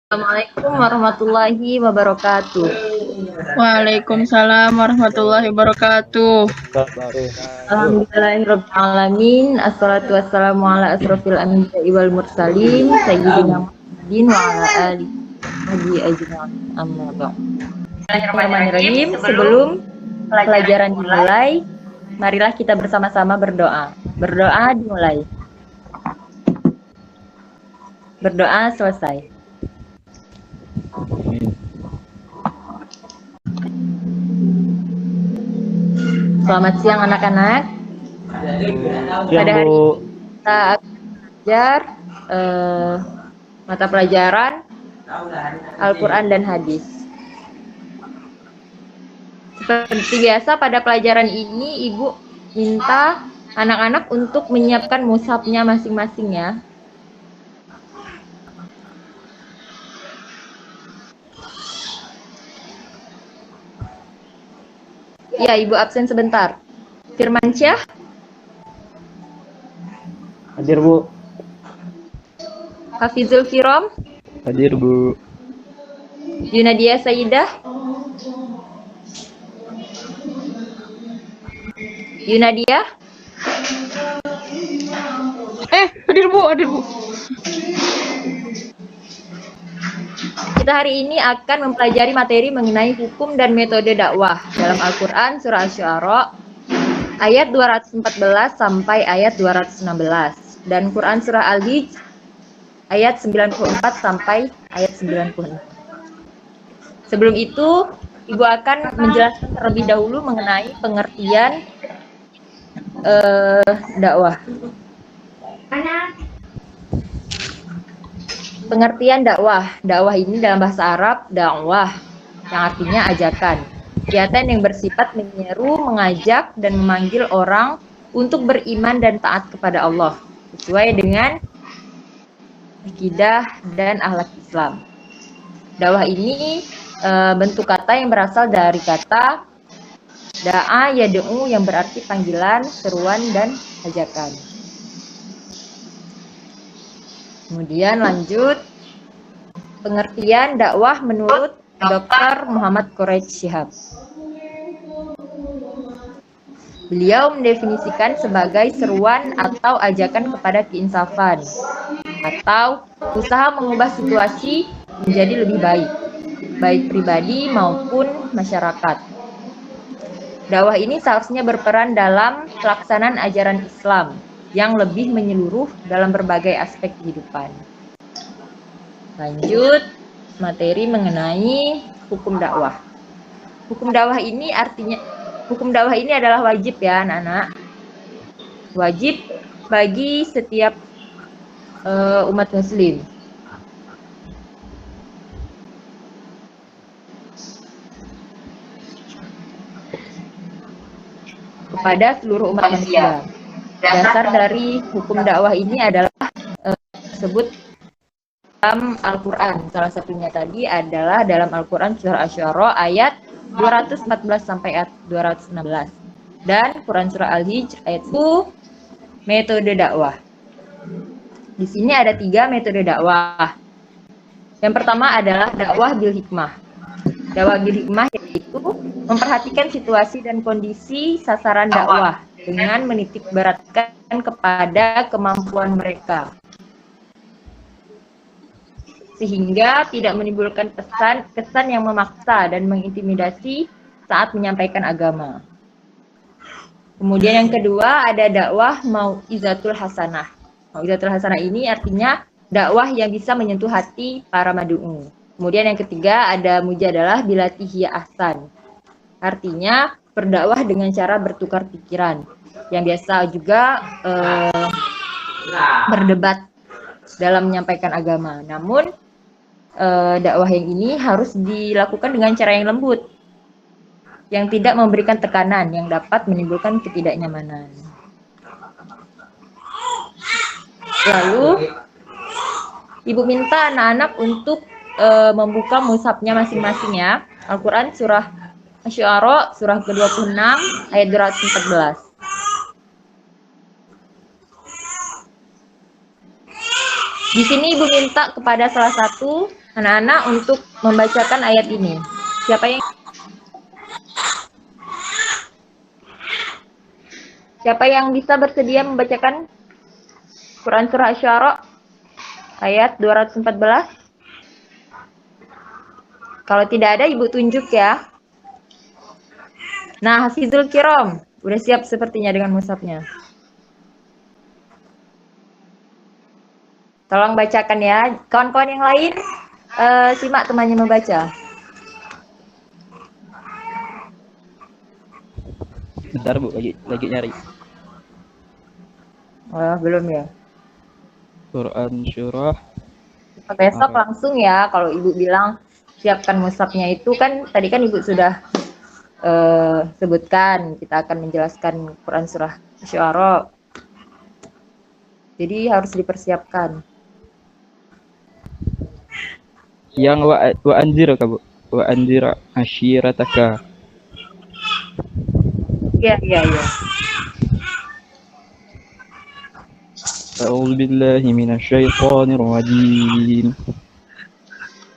Assalamualaikum warahmatullahi wabarakatuh. Waalaikumsalam warahmatullahi wabarakatuh. Alhamdulillahirrabbilalamin. Assalatu wassalamu ala asrofil anbiya'i wal mursalin sayyidina Muhammadin wa ala alihi ajma'in. Amma ba'd. Bismillahirrahmanirrahim. Sebelum pelajaran dimulai, marilah kita bersama-sama berdoa. Berdoa dimulai. Berdoa selesai. Selamat siang anak-anak. Pada hari ini kita akan belajar mata pelajaran Al-Quran dan Hadis. Seperti biasa pada pelajaran ini Ibu minta anak-anak untuk menyiapkan mushafnya masing-masing ya. Ya, Ibu absen sebentar. Firmansyah? Hadir, Bu. Hafizul Kiram? Hadir, Bu. Yunadia Sayyidah? Yunadia? Hadir Bu, hadir Bu. Kita hari ini akan mempelajari materi mengenai hukum dan metode dakwah dalam Al-Quran surah Asy-Syu'ara ayat 214 sampai ayat 216 dan Quran surah Al-Hijr ayat 94 sampai ayat 96. Sebelum itu, Ibu akan menjelaskan terlebih dahulu mengenai pengertian dakwah. Pengertian dakwah. Dakwah ini dalam bahasa Arab dakwah yang artinya ajakan. Kegiatan yang bersifat menyeru, mengajak dan memanggil orang untuk beriman dan taat kepada Allah sesuai dengan akidah dan akhlak Islam. Dakwah ini bentuk kata yang berasal dari kata da'a yad'u yang berarti panggilan, seruan dan ajakan. Kemudian lanjut pengertian dakwah menurut Dr. Muhammad Quraisy Shihab. Beliau mendefinisikan sebagai seruan atau ajakan kepada keinsafan atau usaha mengubah situasi menjadi lebih baik, baik pribadi maupun masyarakat. Dakwah ini seharusnya berperan dalam pelaksanaan ajaran Islam yang lebih menyeluruh dalam berbagai aspek kehidupan. Lanjut, materi mengenai hukum dakwah. Hukum dakwah ini adalah wajib ya anak-anak. Wajib bagi setiap umat muslim. Kepada seluruh umat manusia. Dasar dari hukum dakwah ini adalah disebut dalam Al-Quran. Salah satunya tadi adalah dalam Al-Quran surah Asy-Syu'ara ayat 214 sampai ayat 216 dan Quran surah Al-Hijr ayat 1 metode dakwah. Di sini ada 3 metode dakwah. Yang pertama adalah dakwah bil hikmah. Dakwah bil hikmah yaitu memperhatikan situasi dan kondisi sasaran dakwah dengan menitik beratkan kepada kemampuan mereka sehingga tidak menimbulkan kesan yang memaksa dan mengintimidasi saat menyampaikan agama. Kemudian yang kedua ada dakwah mau'izatul hasanah. Mau'izatul hasanah ini artinya dakwah yang bisa menyentuh hati para mad'u. Kemudian yang ketiga ada mujadalah bilatihi ahsan. Artinya berdakwah dengan cara bertukar pikiran, yang biasa juga berdebat dalam menyampaikan agama. Namun dakwah yang ini harus dilakukan dengan cara yang lembut, yang tidak memberikan tekanan yang dapat menimbulkan ketidaknyamanan. Lalu Ibu minta anak-anak untuk membuka mushafnya masing-masing ya. Al-Quran surah Asy-Syu'ara surah ke-26 ayat 214. Di sini Ibu minta kepada salah satu anak-anak untuk membacakan ayat ini. Siapa yang bisa bersedia membacakan Quran Surah Asy-Syu'ara ayat 214? Kalau tidak ada, Ibu tunjuk ya. Nah, Hafizul Kiram, udah siap sepertinya dengan mushafnya. Tolong bacakan ya. Kawan-kawan yang lain, simak temannya membaca. Bentar Bu, lagi nyari. Oh, belum ya. Quran surah. Besok langsung ya. Kalau Ibu bilang siapkan mushafnya itu kan tadi kan Ibu sudah sebutkan kita akan menjelaskan Quran Surah Asy-Syu'ara. Jadi harus dipersiapkan. Yang wa anzira Bu. Wa anzira ashirataka. Iya. A'udzu billahi minasyaitonir rajim.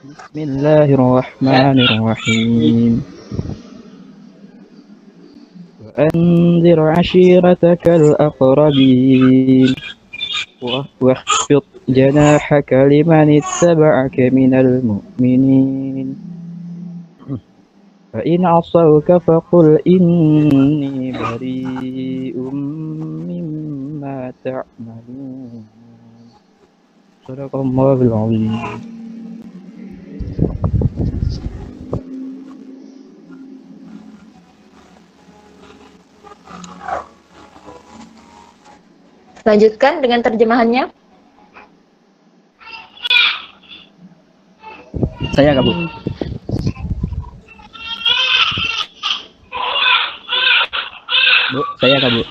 Bismillahirrahmanirrahim. Wa anzir ashirataka al-aqrabin. واخفض جناحك لمن اتبعك من المؤمنين فإن عصوك فقل إني بريء مما تعملون صدق الله العظيم. Lanjutkan dengan terjemahannya. Saya Kak Bu. Bu, saya Kak Bu.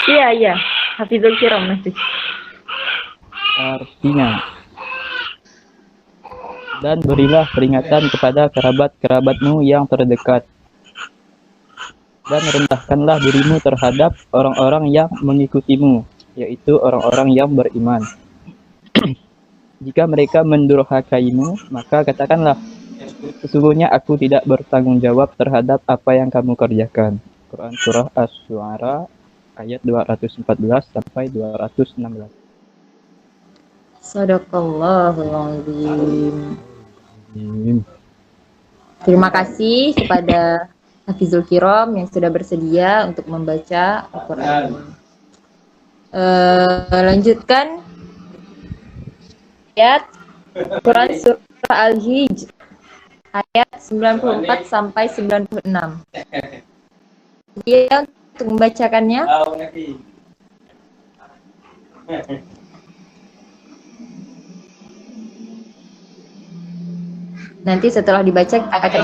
Iya. Hafizul Kiram masih. Artinya, dan berilah peringatan kepada kerabat-kerabatmu yang terdekat, dan rendahkanlah dirimu terhadap orang-orang yang mengikutimu, yaitu orang-orang yang beriman. Jika mereka mendurhakaimu, maka katakanlah, sesungguhnya aku tidak bertanggung jawab terhadap apa yang kamu kerjakan. Quran Surah Asy-Syu'ara ayat 214 sampai 216. Shadaqallahul Azim. Terima kasih kepada Hafizul Kiram yang sudah bersedia untuk membaca Al-Quran. Lanjutkan ayat Quran Surah Al-Hijr ayat 94 sampai 96. Dia untuk membacakannya. Nanti setelah dibaca kita akan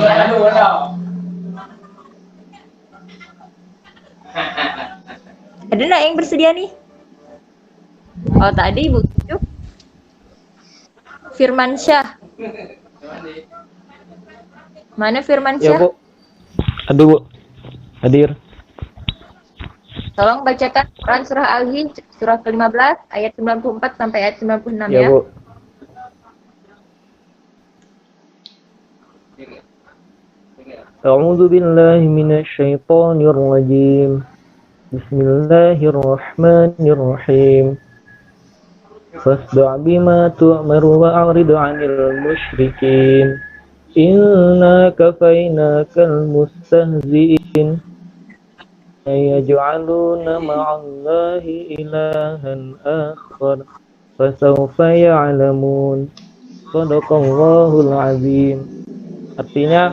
ada nggak yang bersedia nih? Oh tadi Ibu Cucu. Firman Syah. Mana Firman Syah? Ya Bu. Aduh Bu. Hadir. Tolong bacakan Quran Surah Al-Hijr surah ke-15 ayat 94 sampai ayat 96 ya. Ya Bu. A'udzu billahi minasyaitonir rajim. Bismillahirrahmanirrahim. Fasda' bima tu'maru wa'rid 'anil musyrikin. Inna kafainakal mustahzi'in. Yaj'aluna ma'allahi ilahan akhar. Fasawfa ya'lamun. Shadaqallahul azim. Artinya,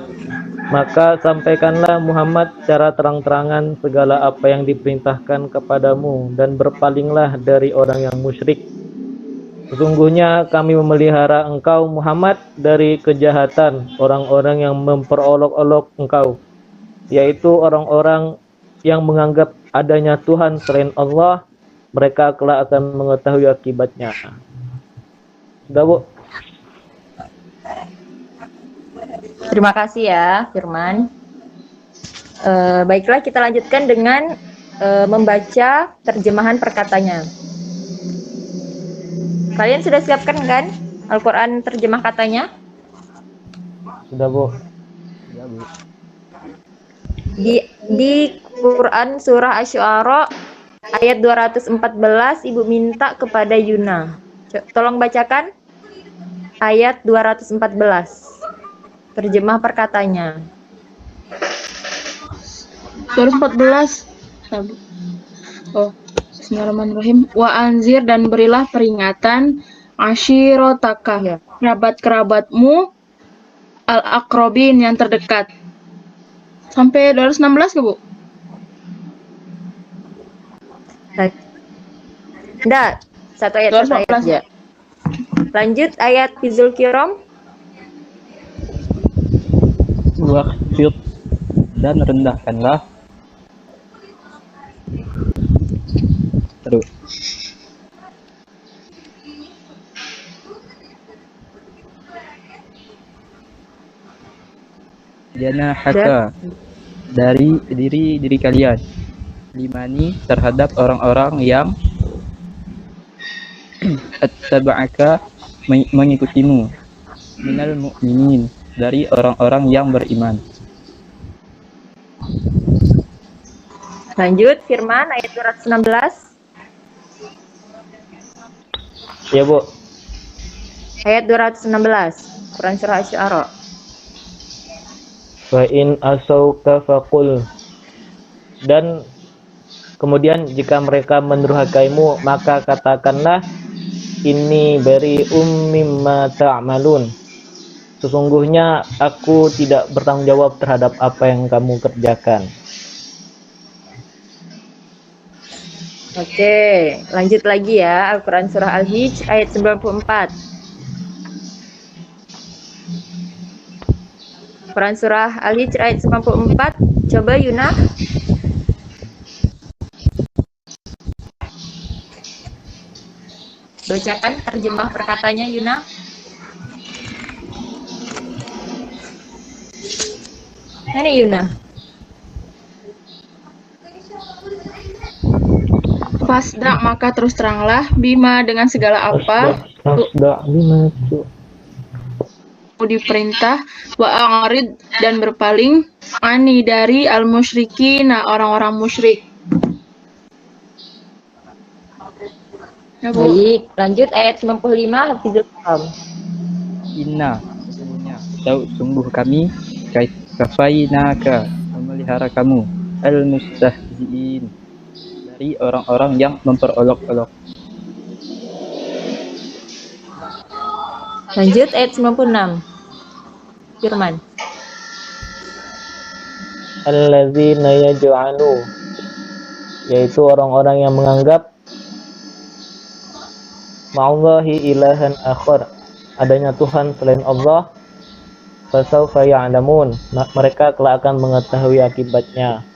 maka sampaikanlah Muhammad secara terang-terangan segala apa yang diperintahkan kepadamu dan berpalinglah dari orang yang musyrik. Sesungguhnya kami memelihara engkau Muhammad dari kejahatan orang-orang yang memperolok-olok engkau, yaitu orang-orang yang menganggap adanya Tuhan selain Allah. Mereka kelak akan mengetahui akibatnya. Sudah Bu? Terima kasih ya Firman. Baiklah kita lanjutkan dengan membaca terjemahan perkatanya. Kalian sudah siapkan kan Al-Quran terjemah katanya? Sudah, Bu. Ya, Bu. Di Quran surah Asy-Syu'ara ayat 214 Ibu minta kepada Yuna. Tolong bacakan ayat 214. Terjemah perkatanya. 214. Oh, Bismillahirrahmanirrahim. Wa anzir, dan berilah peringatan ashirotaka, Ya. kerabat-kerabatmu al-akrobin yang terdekat. Sampai 216 ke, Bu? Enggak, satu ayat 214. aja. Lanjut ayat Fizul Kiram. Waqfid, dan rendahkanlah. Terus. Janahaka, dari diri kalian, limani, terhadap orang-orang yang attaba'aka, mengikutimu, minal mu'minin, dari orang-orang yang beriman. Lanjut firman ayat 216. Ya, Bu. Ayat 216. Quran surah Asy-Syu'ara. Wa in asauka faqul, dan kemudian jika mereka mendurhakaimu, maka katakanlah, ini bari mimma ta'malun, sesungguhnya aku tidak bertanggung jawab terhadap apa yang kamu kerjakan. Oke, lanjut lagi ya. Al-Quran surah Al-Hijr ayat 94. Quran surah Al-Hijr ayat 94. Coba Yuna. Bacakan terjemah perkatanya Yuna. Ini Yuna. Fasda, maka terus teranglah, bima, dengan segala apa Fasda bima diperintah, wa a'rid, dan berpaling, ani, dari al-musyrikin, orang-orang musyrik. Ya, Bu. Baik, lanjut ayat 95 Hafizul Quran. Inna, sesungguhnya, sungguh kami, kafainaka, memelihara kamu, al-mustahzi'in, dari orang-orang yang memperolok-olok. Lanjut ayat 96. Firman. alladzina yaj'alu, yaitu orang-orang yang menganggap ma'allahi ilahan akhar, adanya Tuhan selain Allah, fasawfa ya'lamun, mereka kelak akan mengetahui akibatnya.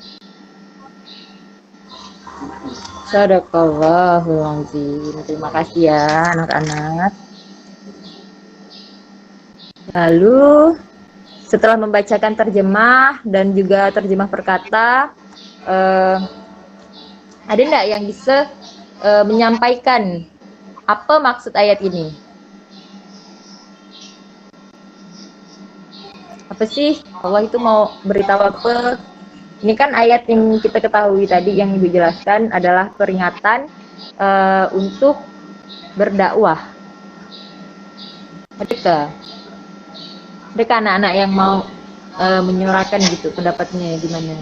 Sadaqallahul azim. Terima kasih ya anak-anak. Lalu setelah membacakan terjemah dan juga terjemah perkata, ada enggak yang bisa menyampaikan apa maksud ayat ini? Apa sih Allah itu mau beritahu apa? Ini kan ayat yang kita ketahui tadi yang Ibu jelaskan adalah peringatan untuk berdakwah. Ada anak-anak yang mau menyuarakan gitu pendapatnya gimana?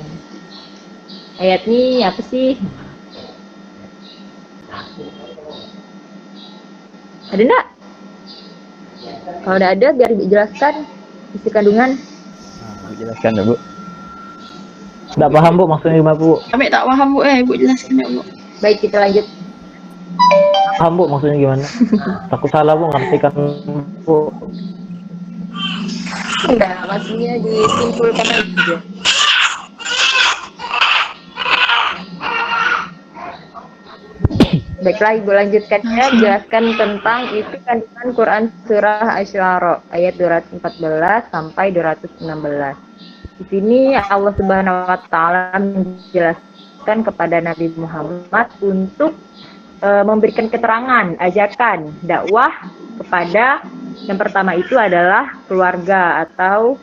Ayat ini apa sih? Ada enggak? Kalau udah ada biar Ibu jelaskan isi kandungan. Nah, Bu jelaskan ya, Bu. Tidak paham, Bu, maksudnya gimana, Bu? Kami tak paham, Bu. Ibu jelaskan ya, Bu. Baik, kita lanjut. Paham, Bu, maksudnya gimana? Takut salah, Bu, ngartikan, Bu. Enggak, maksudnya disimpulkan aja. Baiklah, Ibu lanjutkan ya, jelaskan tentang isi kandungan Quran surah Asy-Syu'ara ayat 214 sampai 216. Di sini Allah Subhanahu wa taala menjelaskan kepada Nabi Muhammad untuk memberikan keterangan, ajakan, dakwah kepada yang pertama itu adalah keluarga atau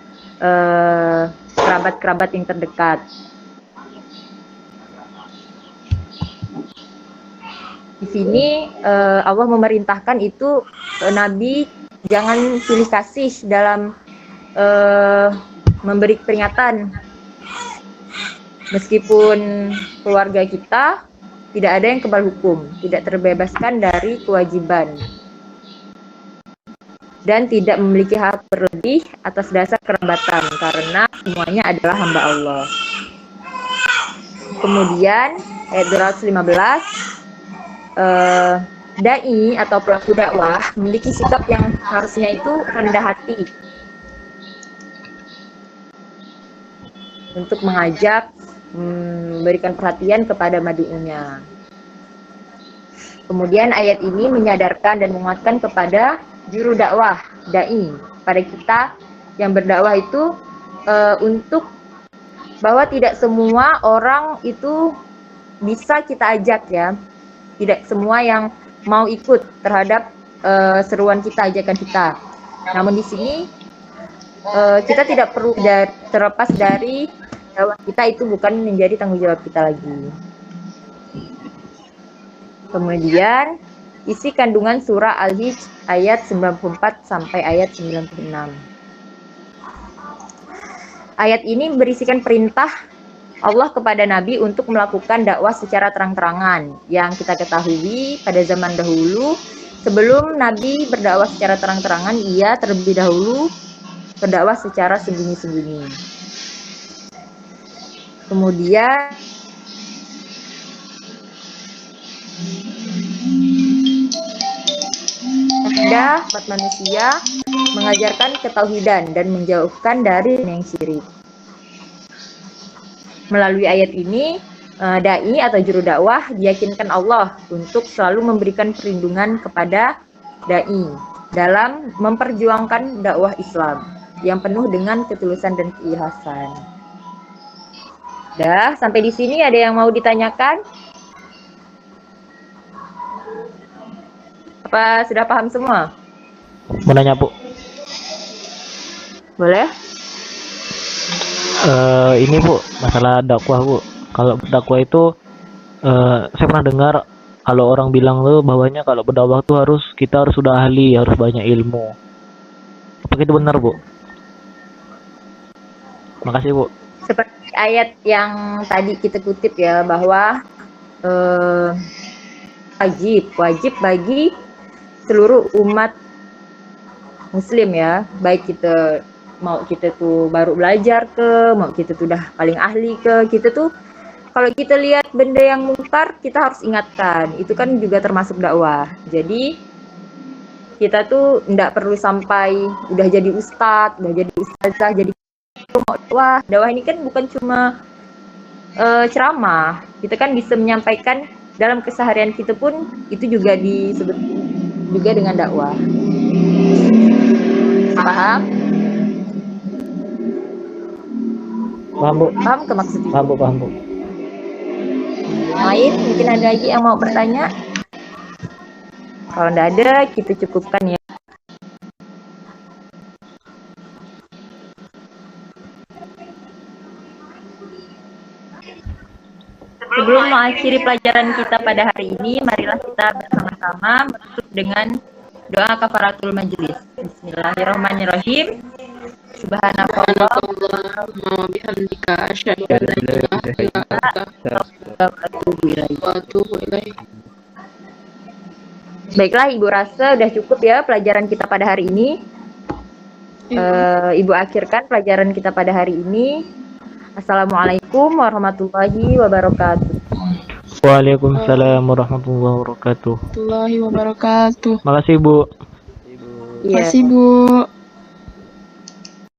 kerabat-kerabat yang terdekat. Di sini Allah memerintahkan itu Nabi jangan pilih kasih dalam memberi peringatan. Meskipun keluarga kita tidak ada yang kebal hukum, tidak terbebaskan dari kewajiban, dan tidak memiliki hak berlebih atas dasar kerabatan, karena semuanya adalah hamba Allah. Kemudian ayat 215, dai atau pelaku dakwah memiliki sikap yang harusnya itu rendah hati untuk mengajak, memberikan perhatian kepada mad'unya. Kemudian ayat ini menyadarkan dan menguatkan kepada juru dakwah, dai, pada kita yang berdakwah itu untuk bahwa tidak semua orang itu bisa kita ajak ya. Tidak semua yang mau ikut terhadap seruan kita, ajakan kita. Namun di sini kita tidak perlu terlepas dari dakwah kita, itu bukan menjadi tanggung jawab kita lagi. Kemudian isi kandungan surah Al-Hijr ayat 94 sampai ayat 96. Ayat ini berisikan perintah Allah kepada Nabi untuk melakukan dakwah secara terang-terangan. Yang kita ketahui pada zaman dahulu, sebelum Nabi berdakwah secara terang-terangan, ia terlebih dahulu berdakwah secara sembunyi-sembunyi. Kemudian ada umat manusia mengajarkan ketauhidan dan menjauhkan dari yang syirik. Melalui ayat ini, dai atau juru dakwah diyakinkan Allah untuk selalu memberikan perlindungan kepada dai dalam memperjuangkan dakwah Islam yang penuh dengan ketulusan dan keikhlasan. Dah, sampai di sini ada yang mau ditanyakan? Apa sudah paham semua? Mau nanya, Bu. Boleh? Ini, Bu, masalah dakwah, Bu. Kalau dakwah itu saya pernah dengar kalau orang bilang tuh bahwanya kalau berdakwah tuh kita harus sudah ahli, harus banyak ilmu. Apakah itu benar, Bu? Makasih, Bu. Seperti ayat yang tadi kita kutip ya, bahwa wajib bagi seluruh umat muslim ya, baik kita mau kita tuh baru belajar mau kita tuh udah paling ahli kita tuh kalau kita lihat benda yang mungkar kita harus ingatkan, itu kan juga termasuk dakwah. Jadi kita tuh nggak perlu sampai udah jadi ustadz, udah jadi ustazah, jadi dakwah ini kan bukan cuma ceramah, kita kan bisa menyampaikan dalam keseharian kita pun, itu juga disebut juga dengan dakwah. Paham? Paham, Bu? Paham ke maksudnya? Paham, Bu, paham, Bu. Lain, mungkin ada lagi yang mau bertanya? Kalau tidak ada, kita cukupkan ya. Sebelum mengakhiri pelajaran kita pada hari ini, marilah kita bersama-sama menutup dengan doa kafaratul majelis. Bismillahirrahmanirrahim. Subhanallah wa bihamdika asyhadu an la ilaha illa anta wa atubu ilaik. Baiklah, Ibu rasa udah cukup ya pelajaran kita pada hari ini. Ibu akhirkan pelajaran kita pada hari ini. Assalamualaikum warahmatullahi wabarakatuh. Waalaikumsalam warahmatullahi wabarakatuh. Warahmatullahi wabarakatuh. Makasih, Bu. Iya. Makasih, Bu.